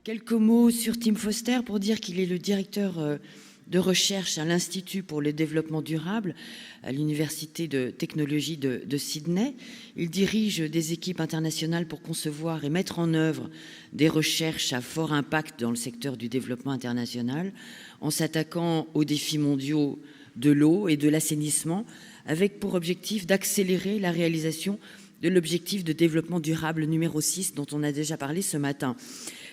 Quelques mots sur Tim Foster pour dire qu'il est le directeur de recherche à l'Institut pour le développement durable à l'Université de technologie de Sydney. Il dirige des équipes internationales pour concevoir et mettre en œuvre des recherches à fort impact dans le secteur du développement international, en s'attaquant aux défis mondiaux de l'eau et de l'assainissement, avec pour objectif d'accélérer la réalisation de l'objectif de développement durable numéro 6 dont on a déjà parlé ce matin.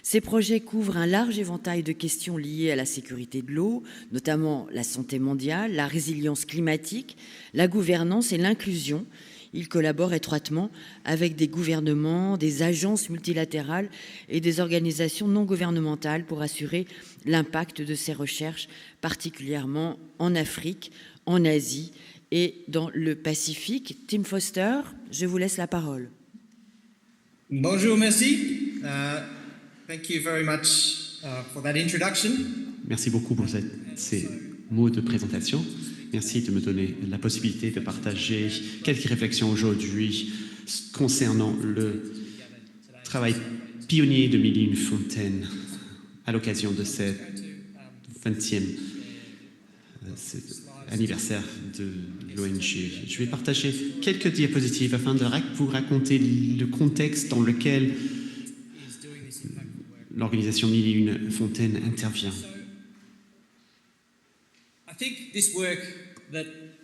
Ces projets couvrent un large éventail de questions liées à la sécurité de l'eau, notamment la santé mondiale, la résilience climatique, la gouvernance et l'inclusion. Ils collaborent étroitement avec des gouvernements, des agences multilatérales et des organisations non gouvernementales pour assurer l'impact de ces recherches, particulièrement en Afrique, en Asie et dans le Pacifique. Tim Foster, je vous laisse la parole. Bonjour, merci. Thank you very much for that introduction. Merci beaucoup pour ces mots de présentation. Merci de me donner la possibilité de partager quelques réflexions aujourd'hui concernant le travail pionnier de Millie Fontaine à l'occasion de ce 20e anniversaire de l'ONG. Je vais partager quelques diapositives afin de vous raconter le contexte dans lequel l'organisation Millie Fontaine intervient.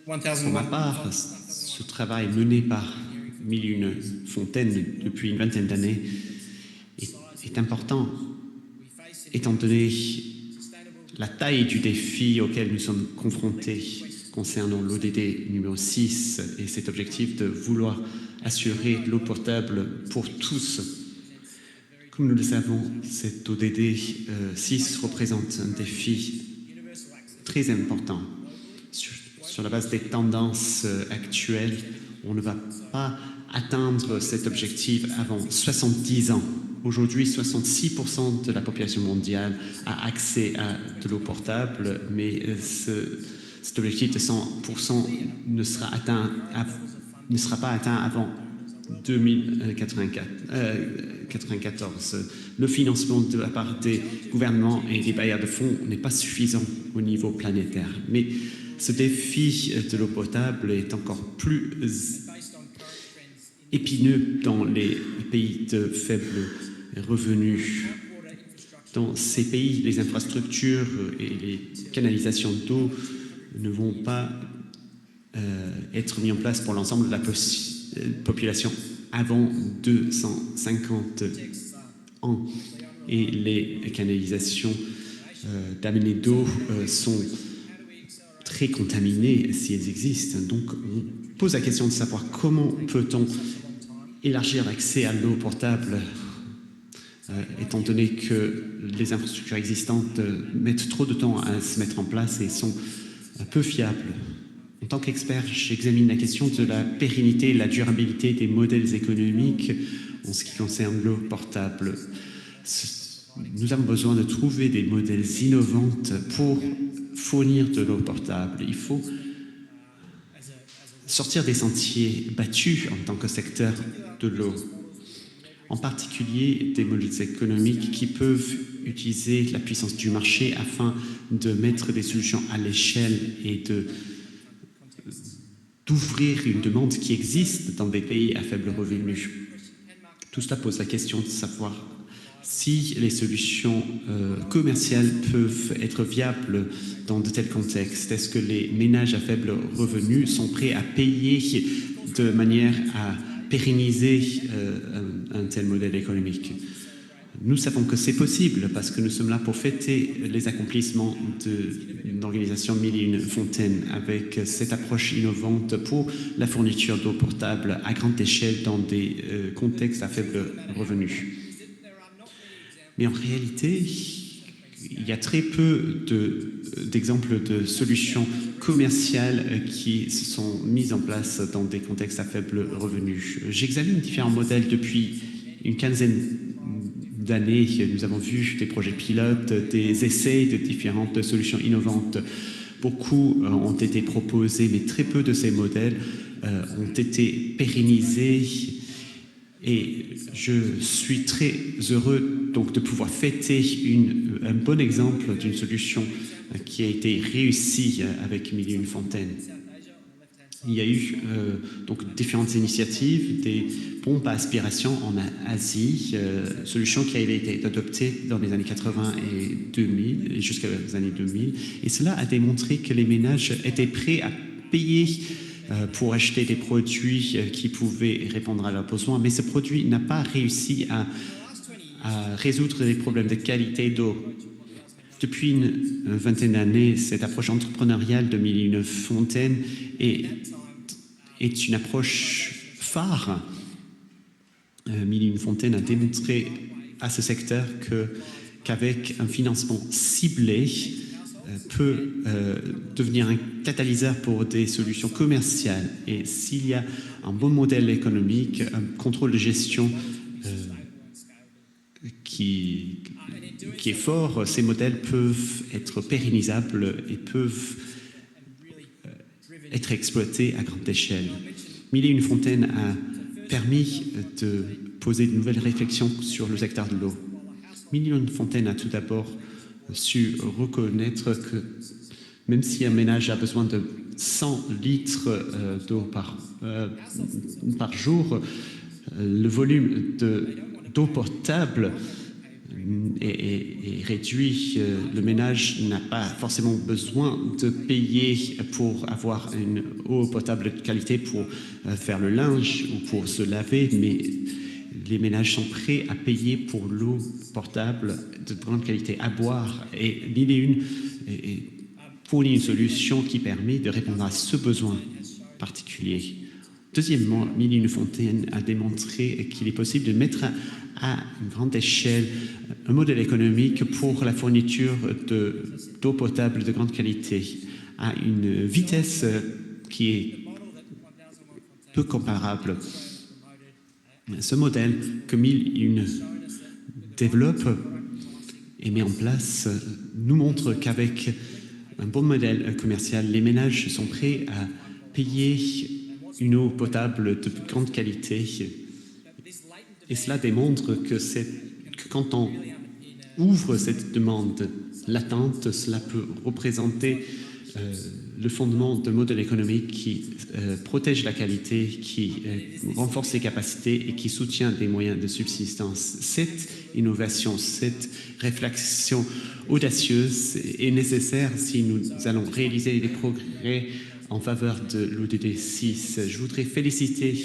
Pour ma part, ce travail mené par Millie Fontaine depuis une vingtaine d'années est important, étant donné la taille du défi auquel nous sommes confrontés concernant l'ODD numéro 6 et cet objectif de vouloir assurer l'eau potable pour tous. Comme nous le savons, cet ODD 6 représente un défi très important. Sur la base des tendances actuelles, on ne va pas atteindre cet objectif avant 70 ans. Aujourd'hui, 66% de la population mondiale a accès à de l'eau potable, mais cet objectif de 100% ne sera pas atteint avant 2094. Le financement de la part des gouvernements et des bailleurs de fonds n'est pas suffisant au niveau planétaire. Mais ce défi de l'eau potable est encore plus épineux dans les pays de faible revenus. Dans ces pays, les infrastructures et les canalisations d'eau ne vont pas être mis en place pour l'ensemble de la population avant 250 ans. Et les canalisations d'amener d'eau sont très contaminées si elles existent. Donc on pose la question de savoir comment peut-on élargir l'accès à l'eau potable étant donné que les infrastructures existantes mettent trop de temps à se mettre en place et sont peu fiables. En tant qu'expert, j'examine la question de la pérennité et la durabilité des modèles économiques en ce qui concerne l'eau potable. Nous avons besoin de trouver des modèles innovants pour fournir de l'eau potable. Il faut sortir des sentiers battus en tant que secteur de l'eau. En particulier des modèles économiques qui peuvent utiliser la puissance du marché afin de mettre des solutions à l'échelle et d'ouvrir une demande qui existe dans des pays à faible revenu. Tout cela pose la question de savoir si les solutions commerciales peuvent être viables dans de tels contextes. Est-ce que les ménages à faible revenu sont prêts à payer de manière à pérenniser un tel modèle économique? Nous savons que c'est possible parce que nous sommes là pour fêter les accomplissements d'une organisation Millie Fontaine avec cette approche innovante pour la fourniture d'eau potable à grande échelle dans des contextes à faible revenu. Mais en réalité, il y a très peu d'exemples de solutions commerciales qui se sont mises en place dans des contextes à faible revenu. J'examine différents modèles depuis une quinzaine d'années. Nous avons vu des projets pilotes, des essais de différentes solutions innovantes. Beaucoup ont été proposés, mais très peu de ces modèles ont été pérennisés. Et je suis très heureux donc de pouvoir fêter un bon exemple d'une solution qui a été réussie avec Mille et une fontaines. Il y a eu donc différentes initiatives, des pompes à aspiration en Asie, solution qui a été adoptée dans les années 80 et 2000, et jusqu'aux années 2000. Et cela a démontré que les ménages étaient prêts à payer pour acheter des produits qui pouvaient répondre à leurs besoins, mais ce produit n'a pas réussi à résoudre les problèmes de qualité d'eau. Depuis une vingtaine d'années, cette approche entrepreneuriale de Mille et une fontaines est une approche phare. Mille et une fontaines a démontré à ce secteur qu'avec un financement ciblé, peut devenir un catalyseur pour des solutions commerciales. Et s'il y a un bon modèle économique, un contrôle de gestion qui est fort, ces modèles peuvent être pérennisables et peuvent être exploités à grande échelle. Mille et une fontaines a permis de poser de nouvelles réflexions sur le secteur de l'eau. Mille et une fontaines a tout d'abord su reconnaître que même si un ménage a besoin de 100 litres d'eau par jour, le volume d'eau potable est réduit. Le ménage n'a pas forcément besoin de payer pour avoir une eau potable de qualité pour faire le linge ou pour se laver, mais les ménages sont prêts à payer pour l'eau potable de grande qualité à boire. Et Mille et une fournit une solution qui permet de répondre à ce besoin particulier. Deuxièmement, Mille et une fontaines a démontré qu'il est possible de mettre à une grande échelle un modèle économique pour la fourniture d'eau potable de grande qualité à une vitesse qui est peu comparable. Ce modèle que Mille et une développe et met en place nous montre qu'avec un bon modèle commercial, les ménages sont prêts à payer une eau potable de grande qualité. Et cela démontre que quand on ouvre cette demande latente, cela peut représenter le fondement d'un modèle économique qui protège la qualité, qui renforce les capacités et qui soutient des moyens de subsistance. Cette innovation, cette réflexion audacieuse est nécessaire si nous allons réaliser des progrès en faveur de l'ODD 6. Je voudrais féliciter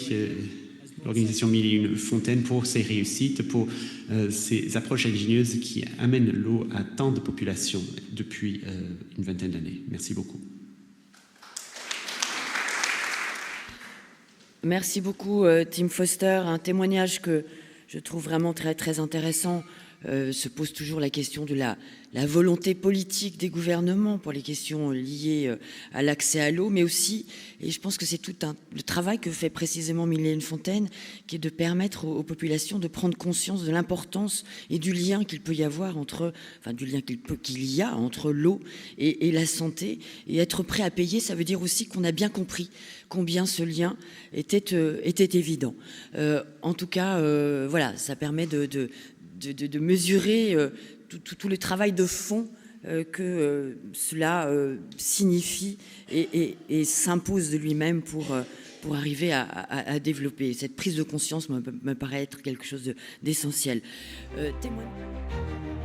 l'organisation Mille et une fontaines pour ses réussites, pour ses approches ingénieuses qui amènent l'eau à tant de populations depuis une vingtaine d'années. Merci beaucoup. Merci beaucoup, Tim Foster. Un témoignage que je trouve vraiment très, très intéressant. Se pose toujours la question de la volonté politique des gouvernements pour les questions liées à l'accès à l'eau, mais aussi, et je pense que c'est tout le travail que fait précisément Mille et une fontaines, qui est de permettre aux populations de prendre conscience de l'importance et du lien qu'il peut y avoir entre l'eau et la santé. Et être prêt à payer, ça veut dire aussi qu'on a bien compris combien ce lien était évident. En tout cas, voilà, ça permet de mesurer tout le travail de fond que cela signifie et s'impose de lui-même pour arriver à développer. Cette prise de conscience me paraît être quelque chose d'essentiel. Témoignage.